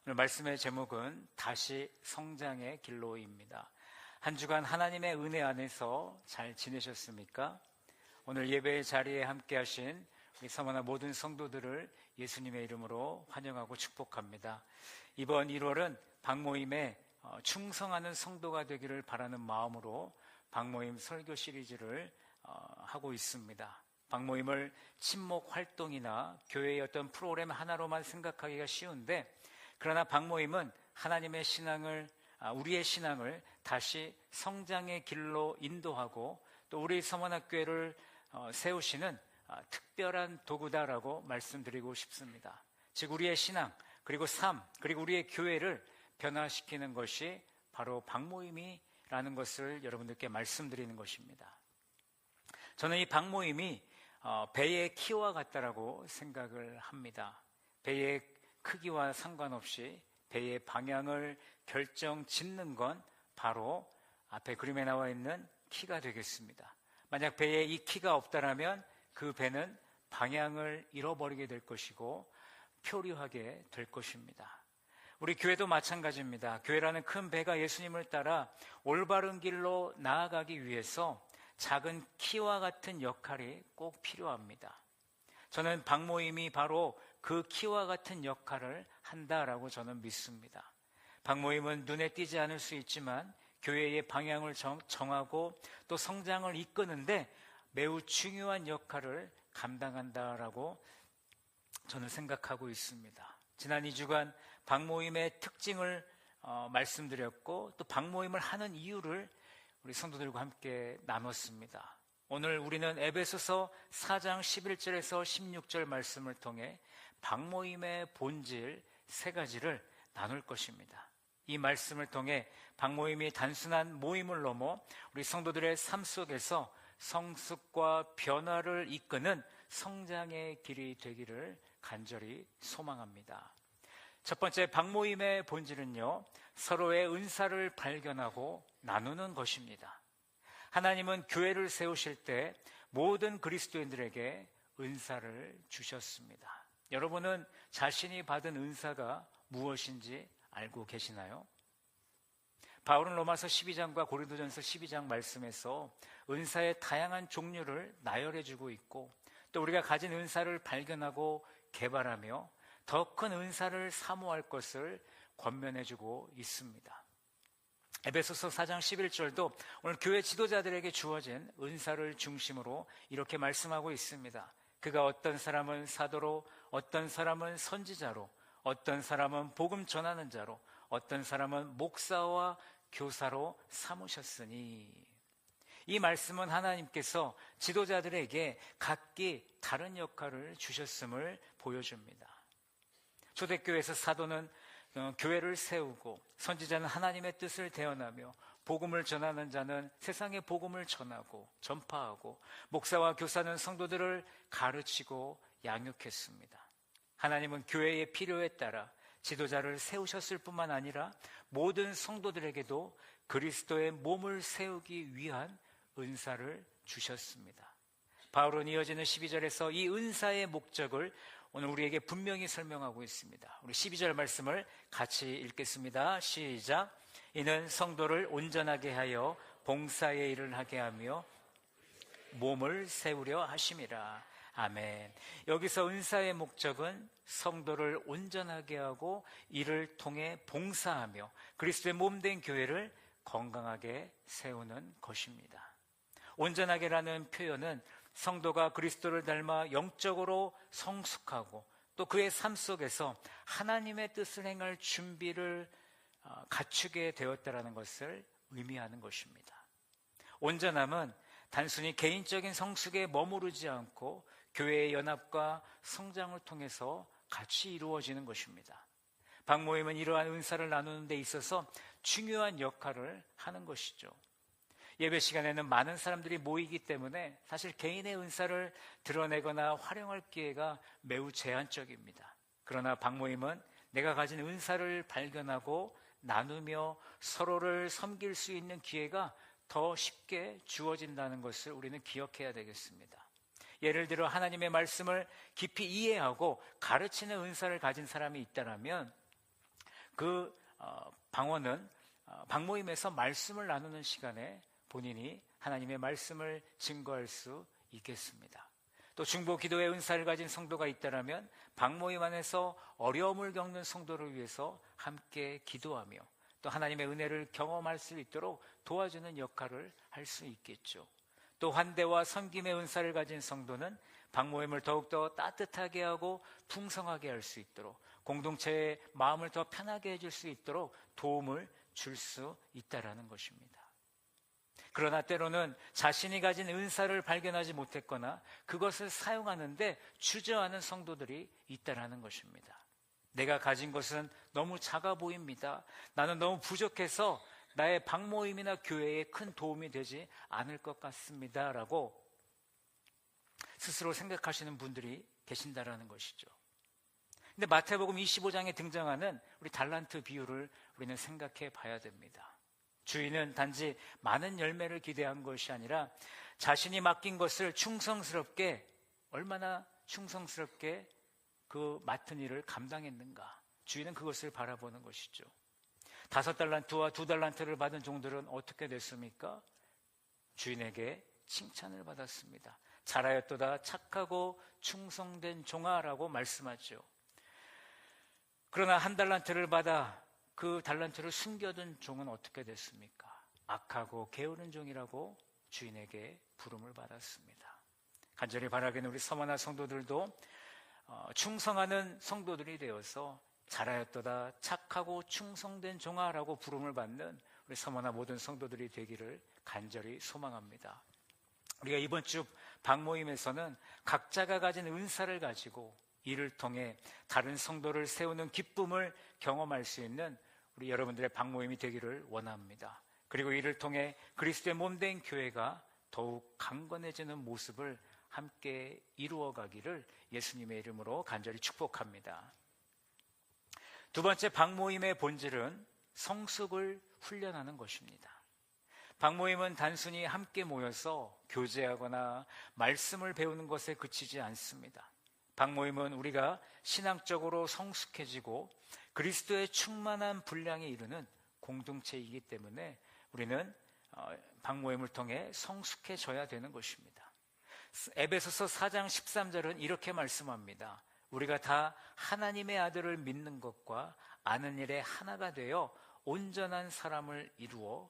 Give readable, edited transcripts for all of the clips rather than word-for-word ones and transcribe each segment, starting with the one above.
오늘 말씀의 제목은 다시 성장의 길로입니다. 한 주간 하나님의 은혜 안에서 잘 지내셨습니까? 오늘 예배의 자리에 함께 하신 우리 서머나 모든 성도들을 예수님의 이름으로 환영하고 축복합니다. 이번 1월은 박모임에 충성하는 성도가 되기를 바라는 마음으로 박모임 설교 시리즈를 하고 있습니다. 박모임을 친목 활동이나 교회의 어떤 프로그램 하나로만 생각하기가 쉬운데, 그러나 박모임은 하나님의 신앙을, 우리의 신앙을 다시 성장의 길로 인도하고 또 우리 서머나교회를 세우시는 특별한 도구다라고 말씀드리고 싶습니다. 즉 우리의 신앙, 그리고 삶, 그리고 우리의 교회를 변화시키는 것이 바로 박모임이라는 것을 여러분들께 말씀드리는 것입니다. 저는 이 박모임이 배의 키와 같다라고 생각을 합니다. 배의 크기와 상관없이 배의 방향을 결정짓는 건 바로 앞에 그림에 나와 있는 키가 되겠습니다. 만약 배에 이 키가 없다라면 그 배는 방향을 잃어버리게 될 것이고 표류하게 될 것입니다. 우리 교회도 마찬가지입니다. 교회라는 큰 배가 예수님을 따라 올바른 길로 나아가기 위해서 작은 키와 같은 역할이 꼭 필요합니다. 저는 박모임이 바로 그 키와 같은 역할을 한다라고 저는 믿습니다. 박모임은 눈에 띄지 않을 수 있지만 교회의 방향을 정하고 또 성장을 이끄는데 매우 중요한 역할을 감당한다라고 저는 생각하고 있습니다. 지난 2주간 박모임의 특징을 말씀드렸고 또 박모임을 하는 이유를 우리 성도들과 함께 나눴습니다. 오늘 우리는 에베소서 4장 11절에서 16절 말씀을 통해 박모임의 본질 3가지를 나눌 것입니다. 이 말씀을 통해 박모임이 단순한 모임을 넘어 우리 성도들의 삶 속에서 성숙과 변화를 이끄는 성장의 길이 되기를 간절히 소망합니다. 첫 번째, 박모임의 본질은요, 서로의 은사를 발견하고 나누는 것입니다. 하나님은 교회를 세우실 때 모든 그리스도인들에게 은사를 주셨습니다. 여러분은 자신이 받은 은사가 무엇인지 알고 계시나요? 바울은 로마서 12장과 고린도전서 12장 말씀에서 은사의 다양한 종류를 나열해주고 있고 또 우리가 가진 은사를 발견하고 개발하며 더 큰 은사를 사모할 것을 권면해주고 있습니다. 에베소서 4장 11절도 오늘 교회 지도자들에게 주어진 은사를 중심으로 이렇게 말씀하고 있습니다. 그가 어떤 사람은 사도로, 어떤 사람은 선지자로, 어떤 사람은 복음 전하는 자로, 어떤 사람은 목사와 교사로 삼으셨으니. 이 말씀은 하나님께서 지도자들에게 각기 다른 역할을 주셨음을 보여줍니다. 초대교회에서 사도는 교회를 세우고, 선지자는 하나님의 뜻을 대언하며, 복음을 전하는 자는 세상의 복음을 전하고 전파하고, 목사와 교사는 성도들을 가르치고 양육했습니다. 하나님은 교회의 필요에 따라 지도자를 세우셨을 뿐만 아니라 모든 성도들에게도 그리스도의 몸을 세우기 위한 은사를 주셨습니다. 바울은 이어지는 12절에서 이 은사의 목적을 오늘 우리에게 분명히 설명하고 있습니다. 우리 12절 말씀을 같이 읽겠습니다. 시작. 이는 성도를 온전하게 하여 봉사의 일을 하게 하며 몸을 세우려 하심이라. 아멘. 여기서 은사의 목적은 성도를 온전하게 하고 이를 통해 봉사하며 그리스도의 몸된 교회를 건강하게 세우는 것입니다. 온전하게라는 표현은 성도가 그리스도를 닮아 영적으로 성숙하고 또 그의 삶 속에서 하나님의 뜻을 행할 준비를 갖추게 되었다라는 것을 의미하는 것입니다. 온전함은 단순히 개인적인 성숙에 머무르지 않고 교회의 연합과 성장을 통해서 같이 이루어지는 것입니다. 박모임은 이러한 은사를 나누는 데 있어서 중요한 역할을 하는 것이죠. 예배 시간에는 많은 사람들이 모이기 때문에 사실 개인의 은사를 드러내거나 활용할 기회가 매우 제한적입니다. 그러나 박모임은 내가 가진 은사를 발견하고 나누며 서로를 섬길 수 있는 기회가 더 쉽게 주어진다는 것을 우리는 기억해야 되겠습니다. 예를 들어 하나님의 말씀을 깊이 이해하고 가르치는 은사를 가진 사람이 있다면 그 방언은 방모임에서 말씀을 나누는 시간에 본인이 하나님의 말씀을 증거할 수 있겠습니다. 또 중보 기도의 은사를 가진 성도가 있다면 방모임 안에서 어려움을 겪는 성도를 위해서 함께 기도하며 또 하나님의 은혜를 경험할 수 있도록 도와주는 역할을 할 수 있겠죠. 또 환대와 섬김의 은사를 가진 성도는 방모임을 더욱더 따뜻하게 하고 풍성하게 할 수 있도록, 공동체의 마음을 더 편하게 해줄 수 있도록 도움을 줄 수 있다라는 것입니다. 그러나 때로는 자신이 가진 은사를 발견하지 못했거나 그것을 사용하는데 주저하는 성도들이 있다라는 것입니다. 내가 가진 것은 너무 작아 보입니다. 나는 너무 부족해서 나의 방모임이나 교회에 큰 도움이 되지 않을 것 같습니다 라고 스스로 생각하시는 분들이 계신다라는 것이죠. 근데 마태복음 25장에 등장하는 우리 달란트 비유를 우리는 생각해 봐야 됩니다. 주인은 단지 많은 열매를 기대한 것이 아니라 자신이 맡긴 것을 충성스럽게, 얼마나 충성스럽게 그 맡은 일을 감당했는가, 주인은 그것을 바라보는 것이죠. 5달란트와 2달란트를 받은 종들은 어떻게 됐습니까? 주인에게 칭찬을 받았습니다. 잘하였도다 착하고 충성된 종아라고 말씀하죠. 그러나 1달란트를 받아 그 달란트를 숨겨둔 종은 어떻게 됐습니까? 악하고 게으른 종이라고 주인에게 부름을 받았습니다. 간절히 바라기는 우리 서머나 성도들도 충성하는 성도들이 되어서 잘하였도다 착하고 충성된 종아라고 부름을 받는 우리 서머나 모든 성도들이 되기를 간절히 소망합니다. 우리가 이번 주 방모임에서는 각자가 가진 은사를 가지고 이를 통해 다른 성도를 세우는 기쁨을 경험할 수 있는 우리 여러분들의 방모임이 되기를 원합니다. 그리고 이를 통해 그리스도의 몸된 교회가 더욱 강건해지는 모습을 함께 이루어가기를 예수님의 이름으로 간절히 축복합니다. 두 번째, 방모임의 본질은 성숙을 훈련하는 것입니다. 방모임은 단순히 함께 모여서 교제하거나 말씀을 배우는 것에 그치지 않습니다. 방모임은 우리가 신앙적으로 성숙해지고 그리스도의 충만한 분량에 이르는 공동체이기 때문에 우리는 방모임을 통해 성숙해져야 되는 것입니다. 에베소서 4장 13절은 이렇게 말씀합니다. 우리가 다 하나님의 아들을 믿는 것과 아는 일에 하나가 되어 온전한 사람을 이루어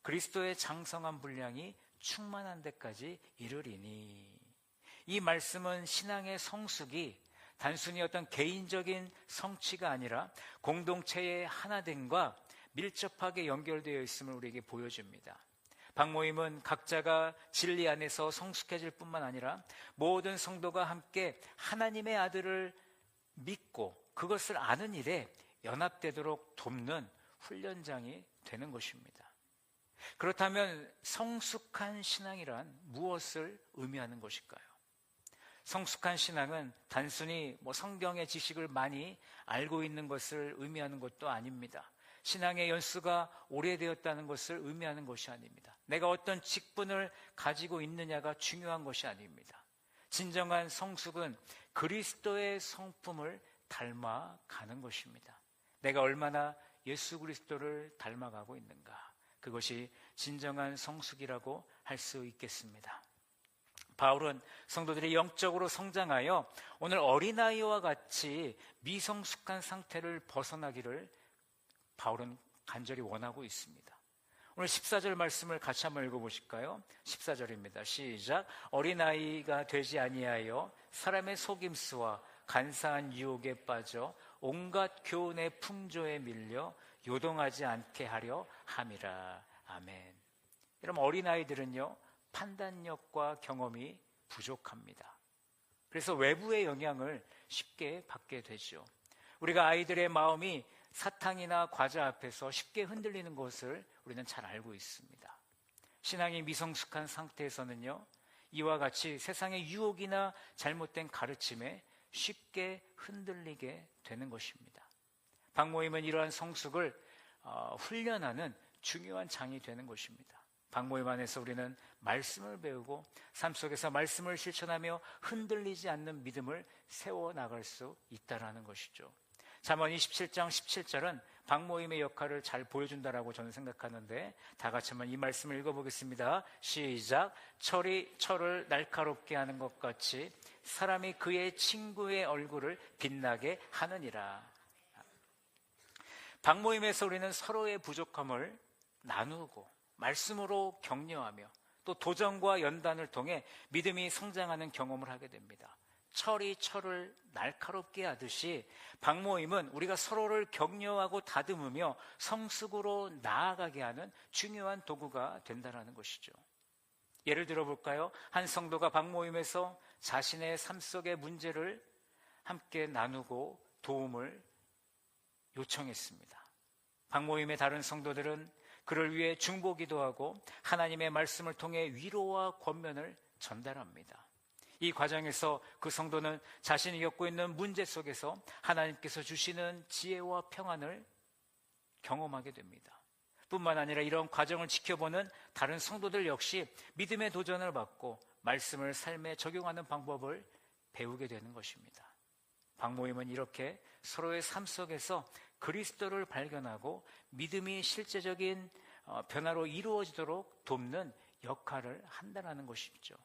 그리스도의 장성한 분량이 충만한 데까지 이르리니. 이 말씀은 신앙의 성숙이 단순히 어떤 개인적인 성취가 아니라 공동체의 하나됨과 밀접하게 연결되어 있음을 우리에게 보여줍니다. 방모임은 각자가 진리 안에서 성숙해질 뿐만 아니라 모든 성도가 함께 하나님의 아들을 믿고 그것을 아는 일에 연합되도록 돕는 훈련장이 되는 것입니다. 그렇다면 성숙한 신앙이란 무엇을 의미하는 것일까요? 성숙한 신앙은 단순히 성경의 지식을 많이 알고 있는 것을 의미하는 것도 아닙니다. 신앙의 연수가 오래되었다는 것을 의미하는 것이 아닙니다. 내가 어떤 직분을 가지고 있느냐가 중요한 것이 아닙니다. 진정한 성숙은 그리스도의 성품을 닮아가는 것입니다. 내가 얼마나 예수 그리스도를 닮아가고 있는가, 그것이 진정한 성숙이라고 할 수 있겠습니다. 바울은 성도들이 영적으로 성장하여 오늘 어린아이와 같이 미성숙한 상태를 벗어나기를 바울은 간절히 원하고 있습니다. 오늘 14절 말씀을 같이 한번 읽어보실까요? 14절입니다. 시작. 어린아이가 되지 아니하여 사람의 속임수와 간사한 유혹에 빠져 온갖 교훈의 풍조에 밀려 요동하지 않게 하려 함이라. 아멘. 여러분, 어린아이들은요, 판단력과 경험이 부족합니다. 그래서 외부의 영향을 쉽게 받게 되죠. 우리가 아이들의 마음이 사탕이나 과자 앞에서 쉽게 흔들리는 것을 우리는 잘 알고 있습니다. 신앙이 미성숙한 상태에서는요, 이와 같이 세상의 유혹이나 잘못된 가르침에 쉽게 흔들리게 되는 것입니다. 방모임은 이러한 성숙을 훈련하는 중요한 장이 되는 것입니다. 방모임 안에서 우리는 말씀을 배우고 삶 속에서 말씀을 실천하며 흔들리지 않는 믿음을 세워나갈 수 있다는 것이죠. 잠언 27장 17절은 박모임의 역할을 잘 보여준다라고 저는 생각하는데, 다 같이 한번 이 말씀을 읽어보겠습니다. 시작. 철이 철을 날카롭게 하는 것 같이 사람이 그의 친구의 얼굴을 빛나게 하느니라. 박모임에서 우리는 서로의 부족함을 나누고 말씀으로 격려하며 또 도전과 연단을 통해 믿음이 성장하는 경험을 하게 됩니다. 철이 철을 날카롭게 하듯이 박모임은 우리가 서로를 격려하고 다듬으며 성숙으로 나아가게 하는 중요한 도구가 된다는 것이죠. 예를 들어 볼까요? 한 성도가 박모임에서 자신의 삶 속의 문제를 함께 나누고 도움을 요청했습니다. 박모임의 다른 성도들은 그를 위해 중보기도 하고 하나님의 말씀을 통해 위로와 권면을 전달합니다. 이 과정에서 그 성도는 자신이 겪고 있는 문제 속에서 하나님께서 주시는 지혜와 평안을 경험하게 됩니다. 뿐만 아니라 이런 과정을 지켜보는 다른 성도들 역시 믿음의 도전을 받고 말씀을 삶에 적용하는 방법을 배우게 되는 것입니다. 박모임은 이렇게 서로의 삶 속에서 그리스도를 발견하고 믿음이 실제적인 변화로 이루어지도록 돕는 역할을 한다는 것이죠.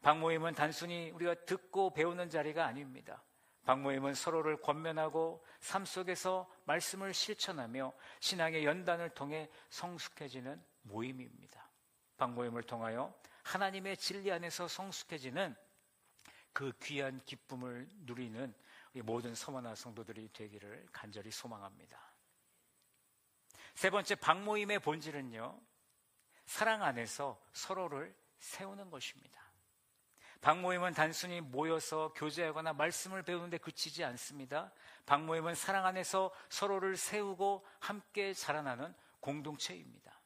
박모임은 단순히 우리가 듣고 배우는 자리가 아닙니다. 박모임은 서로를 권면하고 삶 속에서 말씀을 실천하며 신앙의 연단을 통해 성숙해지는 모임입니다. 박모임을 통하여 하나님의 진리 안에서 성숙해지는 그 귀한 기쁨을 누리는 우리 모든 서머나 성도들이 되기를 간절히 소망합니다. 세 번째, 박모임의 본질은요, 사랑 안에서 서로를 세우는 것입니다. 박모임은 단순히 모여서 교제하거나 말씀을 배우는데 그치지 않습니다. 박모임은 사랑 안에서 서로를 세우고 함께 자라나는 공동체입니다.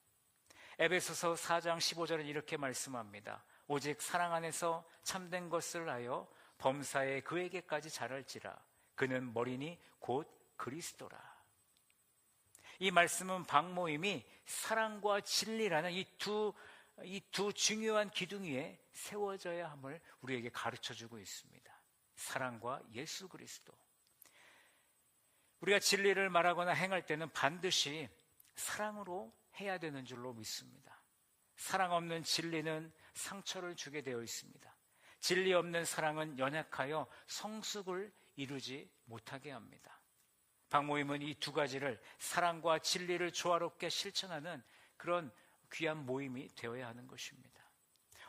에베소서 4장 15절은 이렇게 말씀합니다. 오직 사랑 안에서 참된 것을 하여 범사에 그에게까지 자랄지라. 그는 머리니 곧 그리스도라. 이 말씀은 박모임이 사랑과 진리라는 이 두 중요한 기둥 위에 세워져야 함을 우리에게 가르쳐주고 있습니다. 사랑과 예수 그리스도. 우리가 진리를 말하거나 행할 때는 반드시 사랑으로 해야 되는 줄로 믿습니다. 사랑 없는 진리는 상처를 주게 되어 있습니다. 진리 없는 사랑은 연약하여 성숙을 이루지 못하게 합니다. 박모임은 이 두 가지를, 사랑과 진리를 조화롭게 실천하는 그런 귀한 모임이 되어야 하는 것입니다.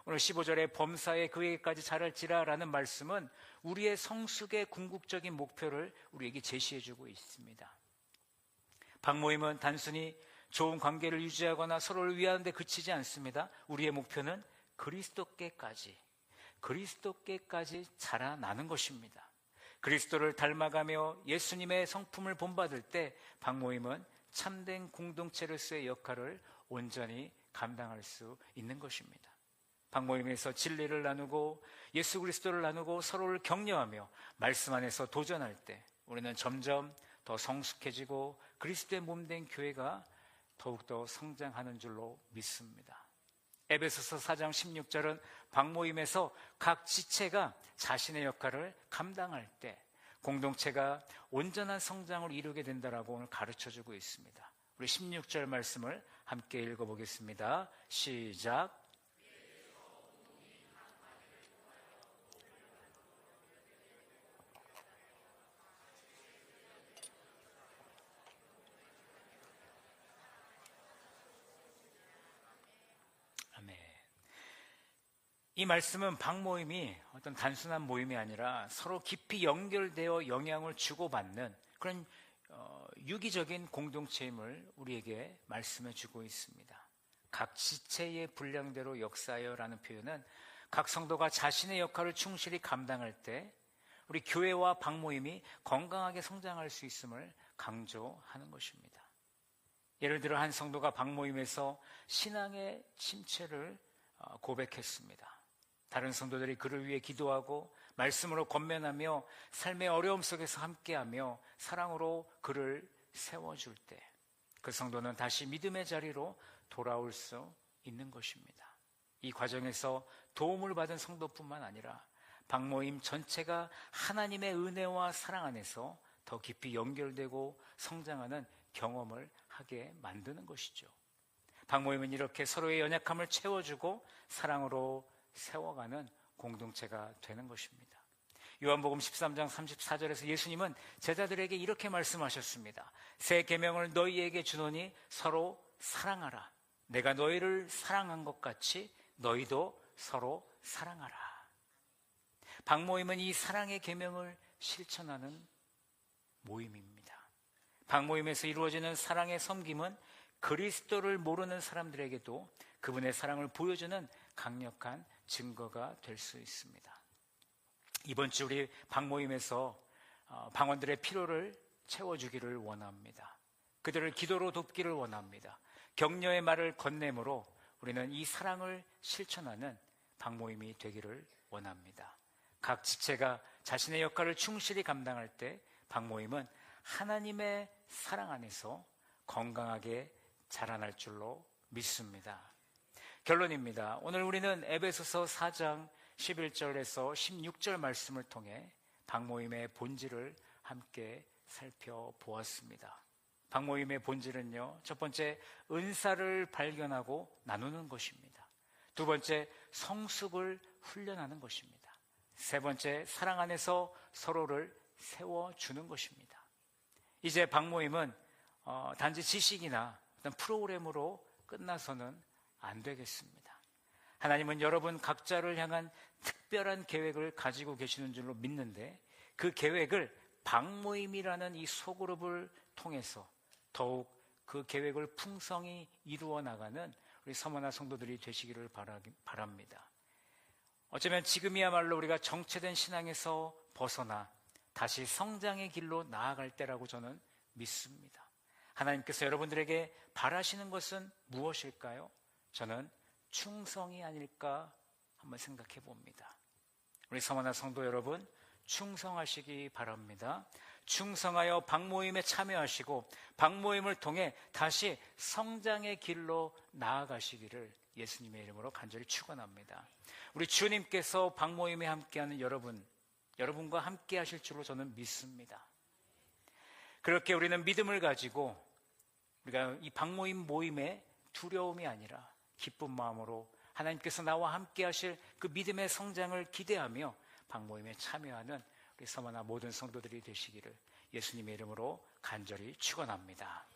오늘 15절에 범사에 그에게까지 자랄지라 라는 말씀은 우리의 성숙의 궁극적인 목표를 우리에게 제시해주고 있습니다. 박모임은 단순히 좋은 관계를 유지하거나 서로를 위하는 데 그치지 않습니다. 우리의 목표는 그리스도께까지 자라나는 것입니다. 그리스도를 닮아가며 예수님의 성품을 본받을 때 박모임은 참된 공동체로서의 역할을 온전히 감당할 수 있는 것입니다. 박모임에서 진리를 나누고 예수 그리스도를 나누고 서로를 격려하며 말씀 안에서 도전할 때 우리는 점점 더 성숙해지고 그리스도의 몸된 교회가 더욱더 성장하는 줄로 믿습니다. 에베소서 4장 16절은 박모임에서 각 지체가 자신의 역할을 감당할 때 공동체가 온전한 성장을 이루게 된다라고 오늘 가르쳐주고 있습니다. 우리 16절 말씀을 함께 읽어보겠습니다. 시작. 아멘. 이 말씀은 박모임이 어떤 단순한 모임이 아니라 서로 깊이 연결되어 영향을 주고받는 그런 유기적인 공동체임을 우리에게 말씀해 주고 있습니다. 각 지체의 분량대로 역사하여라는 표현은 각 성도가 자신의 역할을 충실히 감당할 때 우리 교회와 박모임이 건강하게 성장할 수 있음을 강조하는 것입니다. 예를 들어 한 성도가 박모임에서 신앙의 침체를 고백했습니다. 다른 성도들이 그를 위해 기도하고 말씀으로 권면하며 삶의 어려움 속에서 함께하며 사랑으로 그를 세워줄 때 그 성도는 다시 믿음의 자리로 돌아올 수 있는 것입니다. 이 과정에서 도움을 받은 성도뿐만 아니라 박모임 전체가 하나님의 은혜와 사랑 안에서 더 깊이 연결되고 성장하는 경험을 하게 만드는 것이죠. 박모임은 이렇게 서로의 연약함을 채워주고 사랑으로 세워가는 공동체가 되는 것입니다. 요한복음 13장 34절에서 예수님은 제자들에게 이렇게 말씀하셨습니다. 새 계명을 너희에게 주노니 서로 사랑하라. 내가 너희를 사랑한 것 같이 너희도 서로 사랑하라. 박모임은 이 사랑의 계명을 실천하는 모임입니다. 박모임에서 이루어지는 사랑의 섬김은 그리스도를 모르는 사람들에게도 그분의 사랑을 보여주는 강력한 증거가 될 수 있습니다. 이번 주 우리 박모임에서 방언들의 필요를 채워주기를 원합니다. 그들을 기도로 돕기를 원합니다. 격려의 말을 건네므로 우리는 이 사랑을 실천하는 박모임이 되기를 원합니다. 각 지체가 자신의 역할을 충실히 감당할 때 박모임은 하나님의 사랑 안에서 건강하게 자라날 줄로 믿습니다. 결론입니다. 오늘 우리는 에베소서 4장 11절에서 16절 말씀을 통해 박모임의 본질을 함께 살펴보았습니다. 박모임의 본질은요, 첫 번째, 은사를 발견하고 나누는 것입니다. 두 번째, 성숙을 훈련하는 것입니다. 세 번째, 사랑 안에서 서로를 세워주는 것입니다. 이제 박모임은 단지 지식이나 어떤 프로그램으로 끝나서는 안 되겠습니다. 하나님은 여러분 각자를 향한 특별한 계획을 가지고 계시는 줄로 믿는데 그 계획을 박모임이라는 이 소그룹을 통해서 더욱 그 계획을 풍성히 이루어 나가는 우리 서머나 성도들이 되시기를 바랍니다. 어쩌면 지금이야말로 우리가 정체된 신앙에서 벗어나 다시 성장의 길로 나아갈 때라고 저는 믿습니다. 하나님께서 여러분들에게 바라시는 것은 무엇일까요? 저는 충성이 아닐까 한번 생각해 봅니다. 우리 서머나 성도 여러분, 충성하시기 바랍니다. 충성하여 박모임에 참여하시고 박모임을 통해 다시 성장의 길로 나아가시기를 예수님의 이름으로 간절히 축원합니다. 우리 주님께서 박모임에 함께하는 여러분과 함께 하실 줄로 저는 믿습니다. 그렇게 우리는 믿음을 가지고 우리가 이 박모임 모임에 두려움이 아니라 기쁜 마음으로 하나님께서 나와 함께 하실 그 믿음의 성장을 기대하며 박모임에 참여하는 우리 서머나 모든 성도들이 되시기를 예수님의 이름으로 간절히 축원합니다.